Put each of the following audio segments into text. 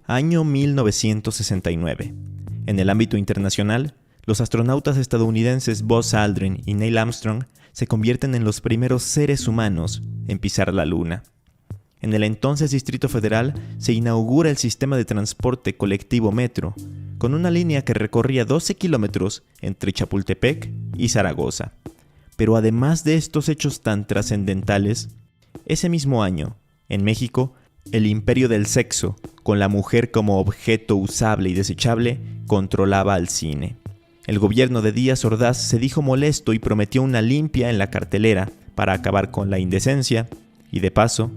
Año 1969. En el ámbito internacional, los astronautas estadounidenses Buzz Aldrin y Neil Armstrong se convierten en los primeros seres humanos en pisar la Luna. En el entonces Distrito Federal se inaugura el sistema de transporte colectivo Metro, con una línea que recorría 12 kilómetros entre Chapultepec y Zaragoza. Pero además de estos hechos tan trascendentales, ese mismo año, en México, el imperio del sexo, con la mujer como objeto usable y desechable, controlaba al cine. El gobierno de Díaz Ordaz se dijo molesto y prometió una limpia en la cartelera para acabar con la indecencia y, de paso,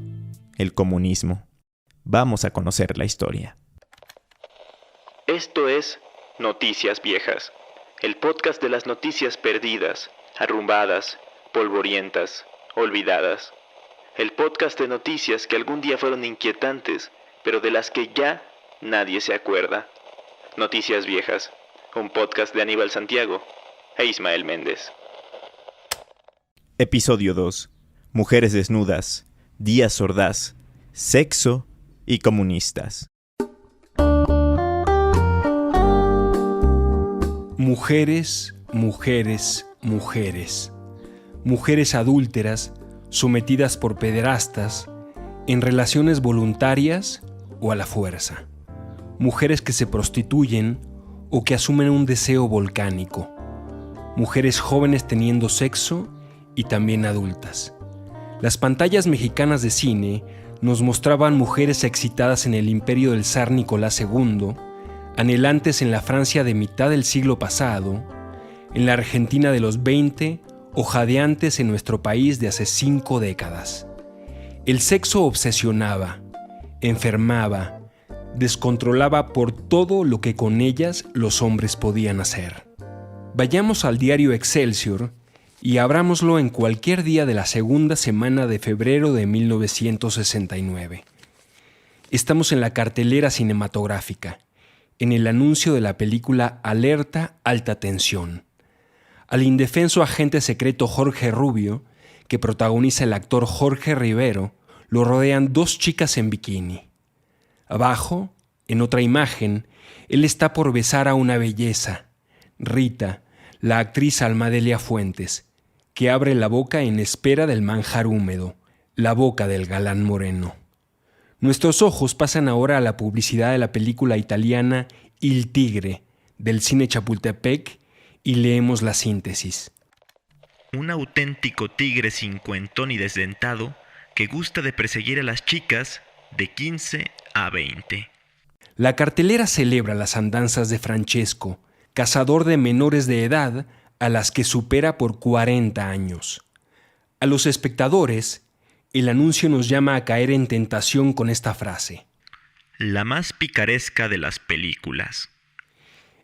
el comunismo. Vamos a conocer la historia. Esto es Noticias Viejas, el podcast de las noticias perdidas, arrumbadas, polvorientas, olvidadas. El podcast de noticias que algún día fueron inquietantes, pero de las que ya nadie se acuerda. Noticias Viejas, un podcast de Aníbal Santiago e Ismael Méndez. Episodio 2. Mujeres desnudas, Díaz Ordaz, sexo y comunistas. Mujeres, mujeres, mujeres. Mujeres adúlteras, sometidas por pederastas, en relaciones voluntarias o a la fuerza. Mujeres que se prostituyen o que asumen un deseo volcánico. Mujeres jóvenes teniendo sexo y también adultas. Las pantallas mexicanas de cine nos mostraban mujeres excitadas en el imperio del zar Nicolás II, anhelantes en la Francia de mitad del siglo pasado, en la Argentina de los 20 o jadeantes en nuestro país de hace 5 décadas. El sexo obsesionaba, enfermaba, descontrolaba por todo lo que con ellas los hombres podían hacer. Vayamos al diario Excelsior y abrámoslo en cualquier día de la segunda semana de febrero de 1969. Estamos en la cartelera cinematográfica, en el anuncio de la película Alerta Alta Tensión. Al indefenso agente secreto Jorge Rubio, que protagoniza el actor Jorge Rivero, lo rodean 2 chicas en bikini. Abajo, en otra imagen, él está por besar a una belleza, Rita, la actriz Almadelia Fuentes, que abre la boca en espera del manjar húmedo, la boca del galán moreno. Nuestros ojos pasan ahora a la publicidad de la película italiana Il Tigre, del cine Chapultepec, y leemos la síntesis. Un auténtico tigre cincuentón y desdentado que gusta de perseguir a las chicas de 15 a 20. La cartelera celebra las andanzas de Francesco, cazador de menores de edad a las que supera por 40 años. A los espectadores, el anuncio nos llama a caer en tentación con esta frase: la más picaresca de las películas.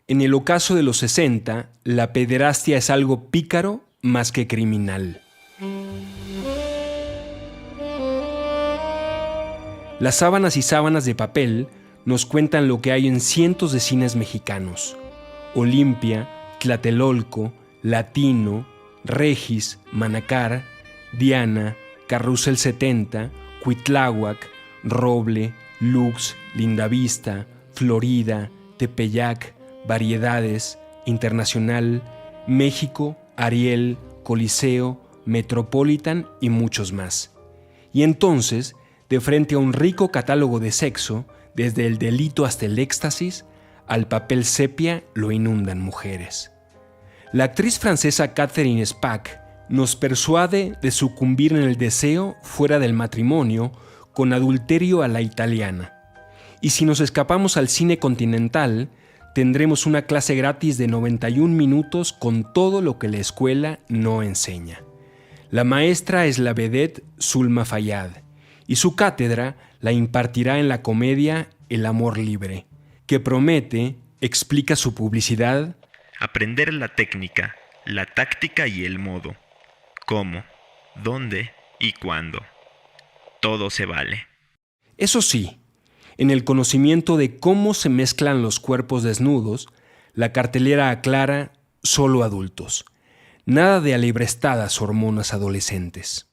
En el ocaso de los 60, la pederastia es algo pícaro más que criminal. Las sábanas y sábanas de papel nos cuentan lo que hay en cientos de cines mexicanos: Olimpia, Tlatelolco, Latino, Regis, Manacar, Diana, Carrusel 70, Cuitláhuac, Roble, Lux, Lindavista, Florida, Tepeyac, Variedades, Internacional, México, Ariel, Coliseo, Metropolitan y muchos más. Y entonces, de frente a un rico catálogo de sexo, desde el delito hasta el éxtasis, al papel sepia lo inundan mujeres. La actriz francesa Catherine Spack nos persuade de sucumbir en el deseo fuera del matrimonio con adulterio a la italiana. Y si nos escapamos al cine continental, tendremos una clase gratis de 91 minutos con todo lo que la escuela no enseña. La maestra es la vedette Zulma Fayad, y su cátedra la impartirá en la comedia El amor libre, que promete, explica su publicidad, aprender la técnica, la táctica y el modo. ¿Cómo? ¿Dónde? ¿Y cuándo? Todo se vale. Eso sí, en el conocimiento de cómo se mezclan los cuerpos desnudos, la cartelera aclara solo adultos. Nada de alebrestadas hormonas adolescentes.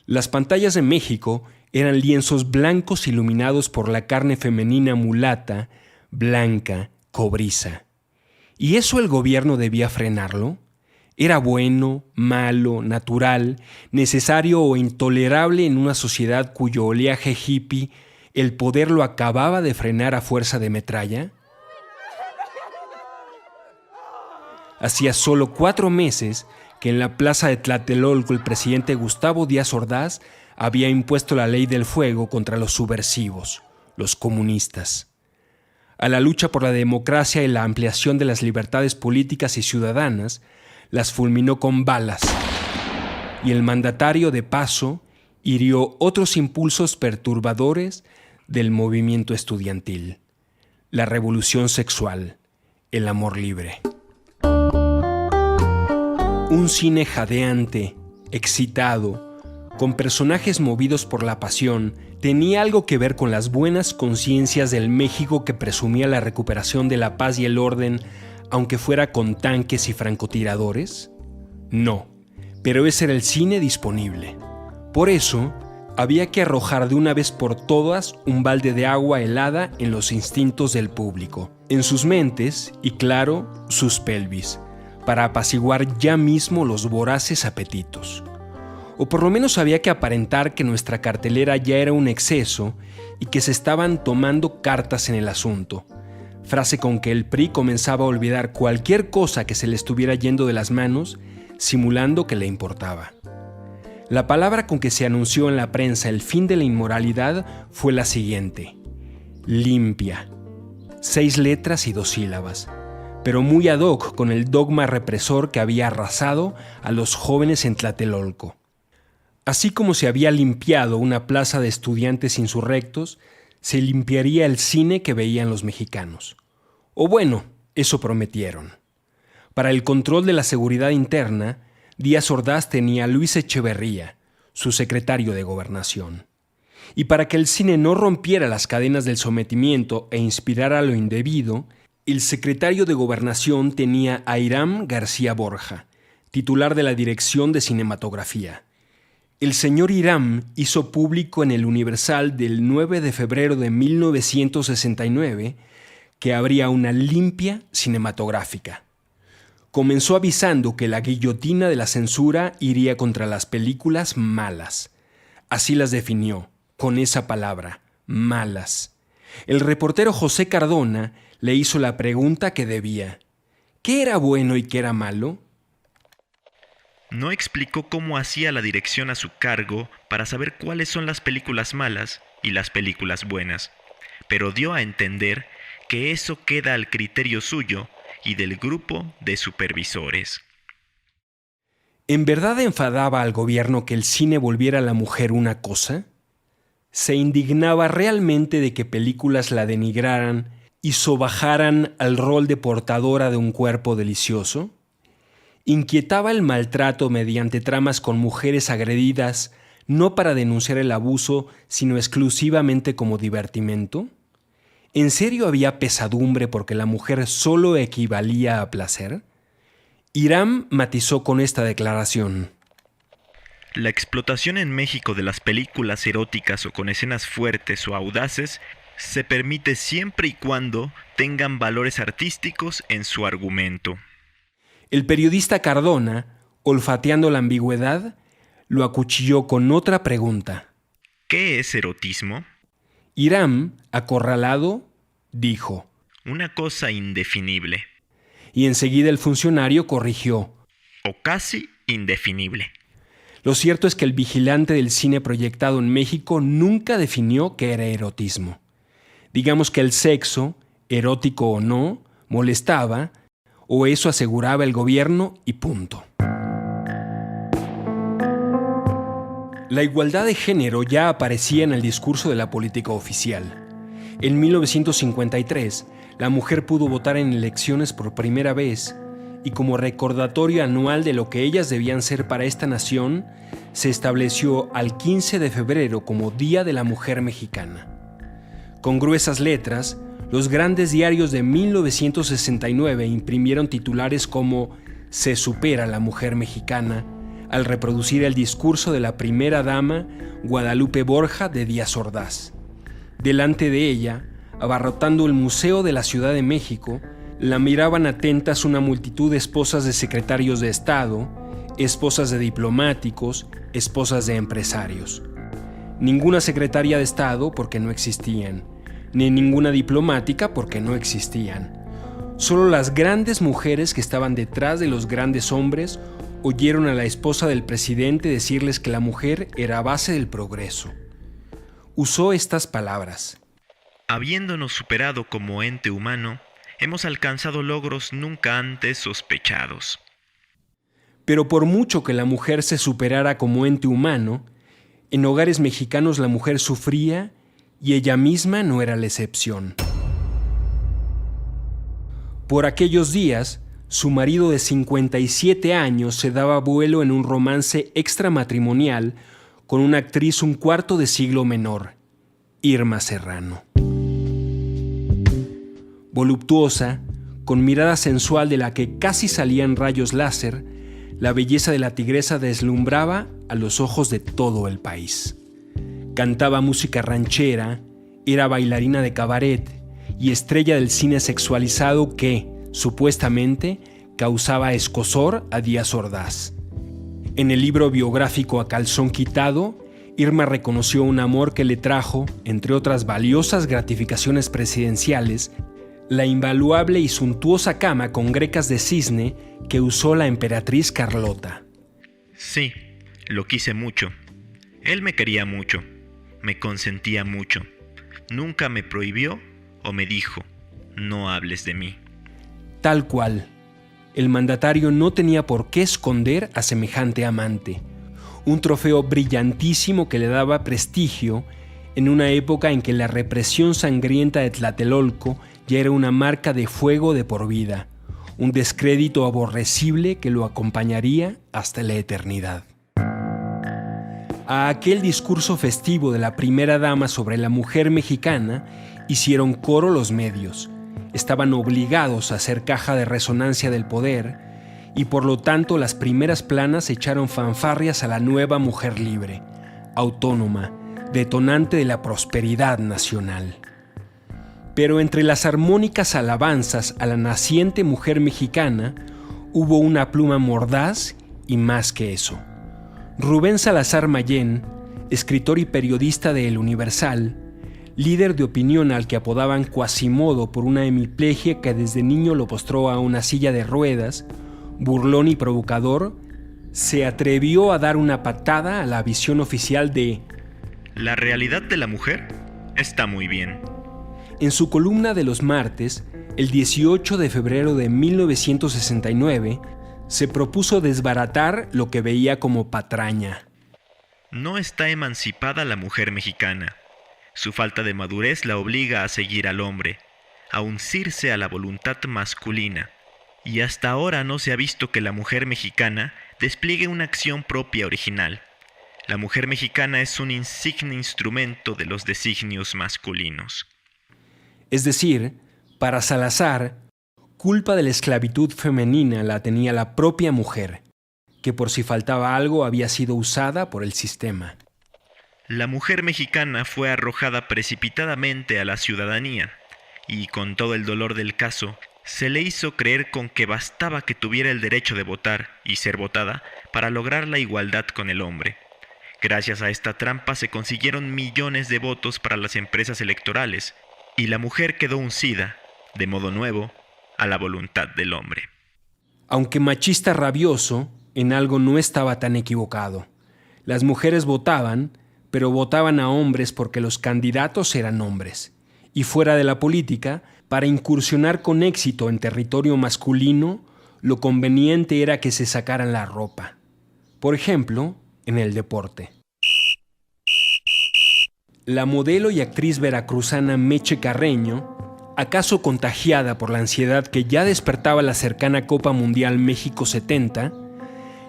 Las pantallas de México eran lienzos blancos iluminados por la carne femenina mulata, blanca, cobriza. ¿Y eso el gobierno debía frenarlo? ¿Era bueno, malo, natural, necesario o intolerable en una sociedad cuyo oleaje hippie el poder lo acababa de frenar a fuerza de metralla? Hacía solo 4 meses que en la plaza de Tlatelolco el presidente Gustavo Díaz Ordaz había impuesto la ley del fuego contra los subversivos, los comunistas. A la lucha por la democracia y la ampliación de las libertades políticas y ciudadanas, las fulminó con balas, y el mandatario de paso hirió otros impulsos perturbadores del movimiento estudiantil, la revolución sexual, el amor libre. Un cine jadeante, excitado, con personajes movidos por la pasión, ¿tenía algo que ver con las buenas conciencias del México que presumía la recuperación de la paz y el orden, aunque fuera con tanques y francotiradores? No, pero ese era el cine disponible. Por eso, había que arrojar de una vez por todas un balde de agua helada en los instintos del público, en sus mentes y, claro, sus pelvis, para apaciguar ya mismo los voraces apetitos. O por lo menos había que aparentar que nuestra cartelera ya era un exceso y que se estaban tomando cartas en el asunto, frase con que el PRI comenzaba a olvidar cualquier cosa que se le estuviera yendo de las manos, simulando que le importaba. La palabra con que se anunció en la prensa el fin de la inmoralidad fue la siguiente: limpia. 6 letras y 2 sílabas, pero muy ad hoc con el dogma represor que había arrasado a los jóvenes en Tlatelolco. Así como se había limpiado una plaza de estudiantes insurrectos, se limpiaría el cine que veían los mexicanos. O bueno, eso prometieron. Para el control de la seguridad interna, Díaz Ordaz tenía a Luis Echeverría, su secretario de Gobernación. Y para que el cine no rompiera las cadenas del sometimiento e inspirara lo indebido, el secretario de Gobernación tenía a Hiram García Borja, titular de la Dirección de Cinematografía. El señor Hiram hizo público en el Universal del 9 de febrero de 1969 que habría una limpia cinematográfica. Comenzó avisando que la guillotina de la censura iría contra las películas malas. Así las definió, con esa palabra, malas. El reportero José Cardona le hizo la pregunta que debía: ¿qué era bueno y qué era malo? No explicó cómo hacía la dirección a su cargo para saber cuáles son las películas malas y las películas buenas, pero dio a entender que eso queda al criterio suyo y del grupo de supervisores. ¿En verdad enfadaba al gobierno que el cine volviera a la mujer una cosa? ¿Se indignaba realmente de que películas la denigraran y sobajaran al rol de portadora de un cuerpo delicioso? ¿Inquietaba el maltrato mediante tramas con mujeres agredidas, no para denunciar el abuso, sino exclusivamente como divertimento? ¿En serio había pesadumbre porque la mujer solo equivalía a placer? Hiram matizó con esta declaración: La explotación en México de las películas eróticas o con escenas fuertes o audaces se permite siempre y cuando tengan valores artísticos en su argumento. El periodista Cardona, olfateando la ambigüedad, lo acuchilló con otra pregunta: ¿Qué es erotismo? Hiram, acorralado, dijo: Una cosa indefinible. Y enseguida el funcionario corrigió: O casi indefinible. Lo cierto es que el vigilante del cine proyectado en México nunca definió qué era erotismo. Digamos que el sexo, erótico o no, molestaba, o eso aseguraba el gobierno y punto. La igualdad de género ya aparecía en el discurso de la política oficial. En 1953, la mujer pudo votar en elecciones por primera vez y como recordatorio anual de lo que ellas debían ser para esta nación, se estableció al 15 de febrero como Día de la Mujer Mexicana. Con gruesas letras, los grandes diarios de 1969 imprimieron titulares como "Se supera la mujer mexicana", al reproducir el discurso de la primera dama Guadalupe Borja de Díaz Ordaz. Delante de ella, abarrotando el Museo de la Ciudad de México, la miraban atentas una multitud de esposas de secretarios de Estado, esposas de diplomáticos, esposas de empresarios. Ninguna secretaria de Estado porque no existían, ni ninguna diplomática porque no existían. Solo las grandes mujeres que estaban detrás de los grandes hombres oyeron a la esposa del presidente decirles que la mujer era base del progreso. Usó estas palabras: habiéndonos superado como ente humano, hemos alcanzado logros nunca antes sospechados. Pero por mucho que la mujer se superara como ente humano, en hogares mexicanos la mujer sufría y ella misma no era la excepción. Por aquellos días, su marido de 57 años se daba vuelo en un romance extramatrimonial con una actriz un cuarto de siglo menor, Irma Serrano. Voluptuosa, con mirada sensual de la que casi salían rayos láser, la belleza de la tigresa deslumbraba a los ojos de todo el país. Cantaba música ranchera, era bailarina de cabaret y estrella del cine sexualizado que, supuestamente, causaba escozor a Díaz Ordaz. En el libro biográfico A Calzón Quitado, Irma reconoció un amor que le trajo, entre otras valiosas gratificaciones presidenciales, la invaluable y suntuosa cama con grecas de cisne que usó la emperatriz Carlota. Sí, lo quise mucho. Él me quería mucho, me consentía mucho. Nunca me prohibió o me dijo, no hables de mí. Tal cual. El mandatario no tenía por qué esconder a semejante amante. Un trofeo brillantísimo que le daba prestigio en una época en que la represión sangrienta de Tlatelolco ya era una marca de fuego de por vida, un descrédito aborrecible que lo acompañaría hasta la eternidad. A aquel discurso festivo de la primera dama sobre la mujer mexicana hicieron coro los medios. Estaban obligados a hacer caja de resonancia del poder y por lo tanto las primeras planas echaron fanfarrias a la nueva mujer libre, autónoma, detonante de la prosperidad nacional. Pero entre las armónicas alabanzas a la naciente mujer mexicana hubo una pluma mordaz y más que eso. Rubén Salazar Mayén, escritor y periodista de El Universal, líder de opinión al que apodaban Quasimodo por una hemiplegia que desde niño lo postró a una silla de ruedas, burlón y provocador, se atrevió a dar una patada a la visión oficial de La realidad de la mujer está muy bien. En su columna de los martes, el 18 de febrero de 1969, se propuso desbaratar lo que veía como patraña. No está emancipada la mujer mexicana. Su falta de madurez la obliga a seguir al hombre, a uncirse a la voluntad masculina. Y hasta ahora no se ha visto que la mujer mexicana despliegue una acción propia original. La mujer mexicana es un insigne instrumento de los designios masculinos. Es decir, para Salazar, culpa de la esclavitud femenina la tenía la propia mujer, que por si faltaba algo había sido usada por el sistema. La mujer mexicana fue arrojada precipitadamente a la ciudadanía, y con todo el dolor del caso, se le hizo creer con que bastaba que tuviera el derecho de votar y ser votada para lograr la igualdad con el hombre. Gracias a esta trampa se consiguieron millones de votos para las empresas electorales, y la mujer quedó uncida, de modo nuevo, a la voluntad del hombre. Aunque machista rabioso, en algo no estaba tan equivocado. Las mujeres votaban, pero votaban a hombres porque los candidatos eran hombres. Y fuera de la política, para incursionar con éxito en territorio masculino, lo conveniente era que se sacaran la ropa. Por ejemplo, en el deporte. La modelo y actriz veracruzana Meche Carreño, acaso contagiada por la ansiedad que ya despertaba la cercana Copa Mundial México 70,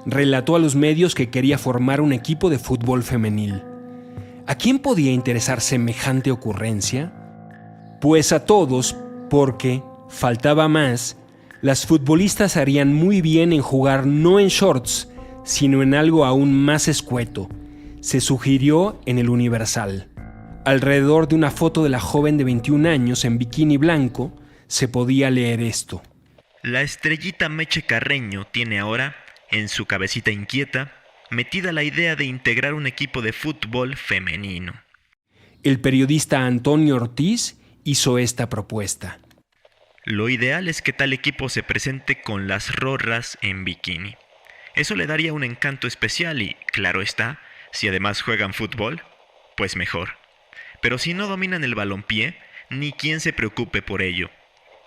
relató a los medios que quería formar un equipo de fútbol femenil. ¿A quién podía interesar semejante ocurrencia? Pues a todos, porque, faltaba más, las futbolistas harían muy bien en jugar no en shorts, sino en algo aún más escueto. Se sugirió en el Universal. Alrededor de una foto de la joven de 21 años en bikini blanco, se podía leer esto. La estrellita Meche Carreño tiene ahora, en su cabecita inquieta, metida la idea de integrar un equipo de fútbol femenino. El periodista Antonio Ortiz hizo esta propuesta. Lo ideal es que tal equipo se presente con las rorras en bikini. Eso le daría un encanto especial y, claro está, si además juegan fútbol, pues mejor. Pero si no dominan el balompié, ni quien se preocupe por ello.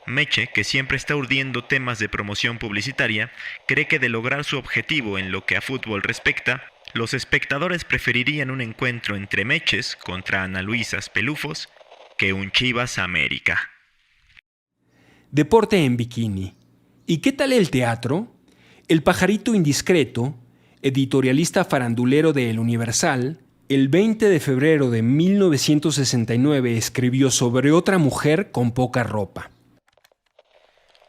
Meche, que siempre está urdiendo temas de promoción publicitaria, cree que de lograr su objetivo en lo que a fútbol respecta, los espectadores preferirían un encuentro entre Meches contra Ana Luisas Pelufos que un Chivas América. Deporte en bikini. ¿Y qué tal el teatro? El pajarito indiscreto, editorialista farandulero de El Universal, el 20 de febrero de 1969 escribió sobre otra mujer con poca ropa.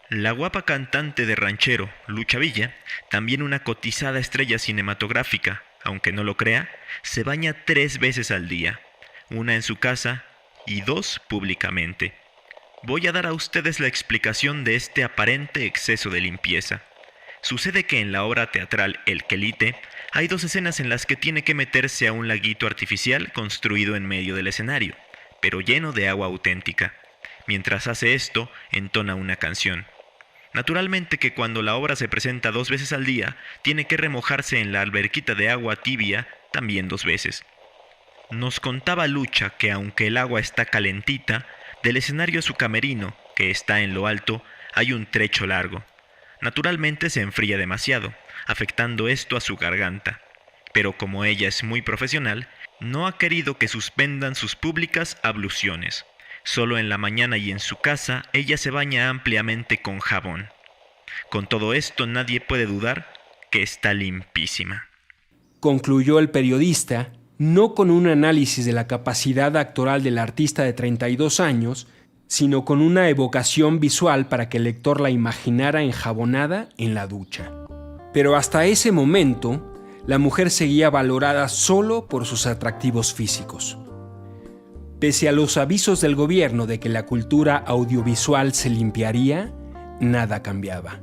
La guapa cantante de ranchero, Lucha Villa, también una cotizada estrella cinematográfica, aunque no lo crea, se baña 3 veces al día, una en su casa y 2 públicamente. Voy a dar a ustedes la explicación de este aparente exceso de limpieza. Sucede que en la obra teatral El Quelite hay 2 escenas en las que tiene que meterse a un laguito artificial construido en medio del escenario, pero lleno de agua auténtica. Mientras hace esto, entona una canción. Naturalmente que cuando la obra se presenta 2 veces al día, tiene que remojarse en la alberquita de agua tibia también 2 veces. Nos contaba Lucha que aunque el agua está calentita, del escenario a su camerino, que está en lo alto, hay un trecho largo. Naturalmente se enfría demasiado, afectando esto a su garganta. Pero como ella es muy profesional, no ha querido que suspendan sus públicas abluciones. Solo en la mañana y en su casa ella se baña ampliamente con jabón. Con todo esto nadie puede dudar que está limpísima. Concluyó el periodista, no con un análisis de la capacidad actoral del artista de 32 años, sino con una evocación visual para que el lector la imaginara enjabonada en la ducha. Pero hasta ese momento, la mujer seguía valorada solo por sus atractivos físicos. Pese a los avisos del gobierno de que la cultura audiovisual se limpiaría, nada cambiaba.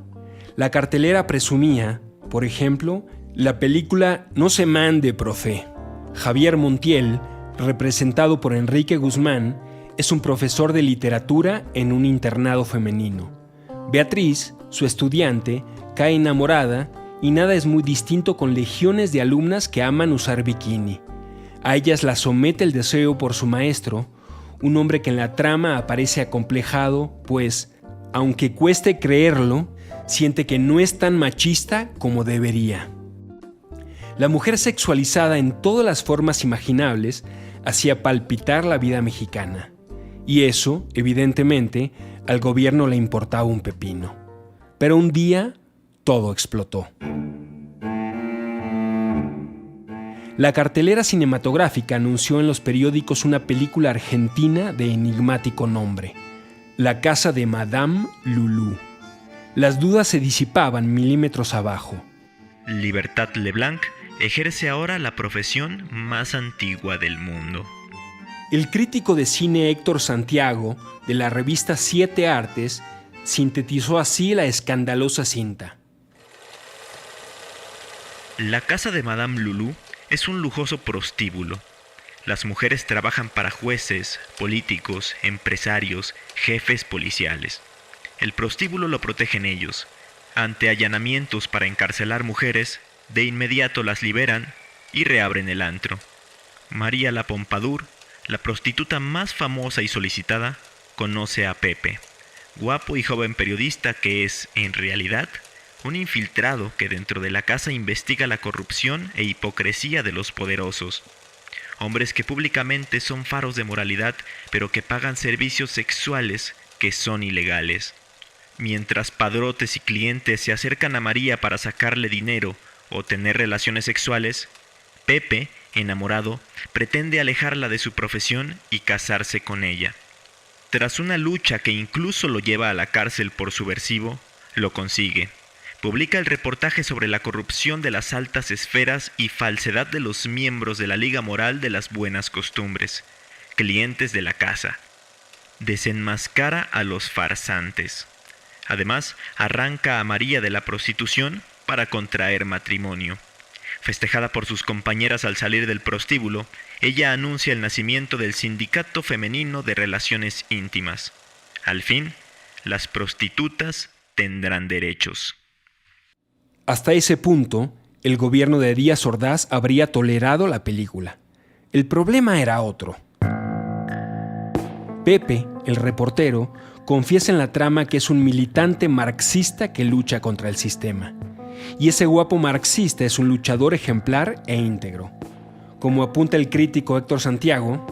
La cartelera presumía, por ejemplo, la película No se mande, profe. Javier Montiel, representado por Enrique Guzmán, es un profesor de literatura en un internado femenino. Beatriz, su estudiante, cae enamorada y nada es muy distinto con legiones de alumnas que aman usar bikini. A ellas las somete el deseo por su maestro, un hombre que en la trama aparece acomplejado, pues, aunque cueste creerlo, siente que no es tan machista como debería. La mujer sexualizada en todas las formas imaginables hacía palpitar la vida mexicana. Y eso, evidentemente, al gobierno le importaba un pepino. Pero un día, todo explotó. La cartelera cinematográfica anunció en los periódicos una película argentina de enigmático nombre, La casa de Madame Lulú. Las dudas se disipaban milímetros abajo. Libertad Leblanc ejerce ahora la profesión más antigua del mundo. El crítico de cine Héctor Santiago, de la revista Siete Artes, sintetizó así la escandalosa cinta. La casa de Madame Lulú es un lujoso prostíbulo. Las mujeres trabajan para jueces, políticos, empresarios, jefes policiales. El prostíbulo lo protegen ellos. Ante allanamientos para encarcelar mujeres, de inmediato las liberan y reabren el antro. María La Pompadour, la prostituta más famosa y solicitada, conoce a Pepe, guapo y joven periodista que es, en realidad, un infiltrado que dentro de la casa investiga la corrupción e hipocresía de los poderosos. Hombres que públicamente son faros de moralidad, pero que pagan servicios sexuales que son ilegales. Mientras padrotes y clientes se acercan a María para sacarle dinero o tener relaciones sexuales, Pepe, enamorado, pretende alejarla de su profesión y casarse con ella. Tras una lucha que incluso lo lleva a la cárcel por subversivo, lo consigue, publica el reportaje sobre la corrupción de las altas esferas y falsedad de los miembros de la Liga Moral de las Buenas Costumbres, clientes de la casa. Desenmascara a los farsantes. Además, arranca a María de la prostitución para contraer matrimonio. Festejada por sus compañeras al salir del prostíbulo, ella anuncia el nacimiento del Sindicato Femenino de Relaciones Íntimas. Al fin, las prostitutas tendrán derechos. Hasta ese punto, el gobierno de Díaz Ordaz habría tolerado la película. El problema era otro. Pepe, el reportero, confiesa en la trama que es un militante marxista que lucha contra el sistema. Y ese guapo marxista es un luchador ejemplar e íntegro. Como apunta el crítico Héctor Santiago,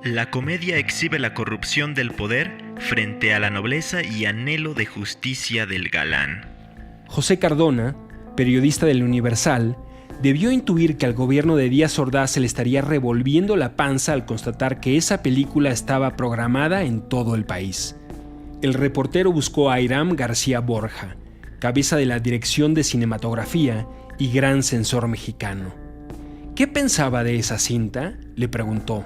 la comedia exhibe la corrupción del poder frente a la nobleza y anhelo de justicia del galán. José Cardona, periodista del Universal, debió intuir que al gobierno de Díaz Ordaz se le estaría revolviendo la panza al constatar que esa película estaba programada en todo el país. El reportero buscó a Airam García Borja, cabeza de la Dirección de Cinematografía y gran censor mexicano. ¿Qué pensaba de esa cinta?, le preguntó.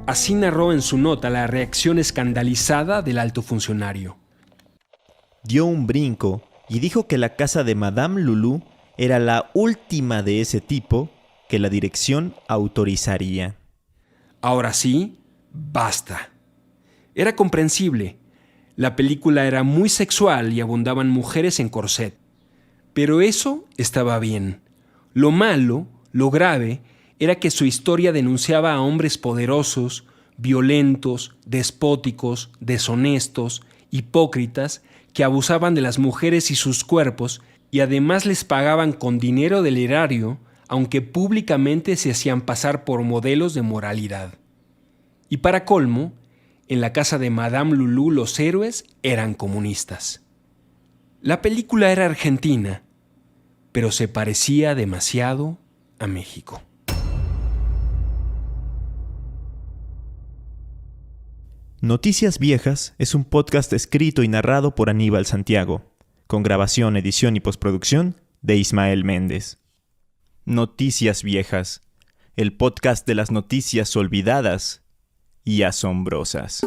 Así narró en su nota la reacción escandalizada del alto funcionario. Dio un brinco y dijo que la casa de Madame Lulú era la última de ese tipo que la dirección autorizaría. Ahora sí, basta. Era comprensible. La película era muy sexual y abundaban mujeres en corset. Pero eso estaba bien. Lo malo, lo grave, era que su historia denunciaba a hombres poderosos, violentos, despóticos, deshonestos, hipócritas, que abusaban de las mujeres y sus cuerpos y además les pagaban con dinero del erario, aunque públicamente se hacían pasar por modelos de moralidad. Y para colmo, en la casa de Madame Lulú los héroes eran comunistas. La película era argentina, pero se parecía demasiado a México. Noticias Viejas es un podcast escrito y narrado por Aníbal Santiago, con grabación, edición y postproducción de Ismael Méndez. Noticias Viejas, el podcast de las noticias olvidadas y asombrosas.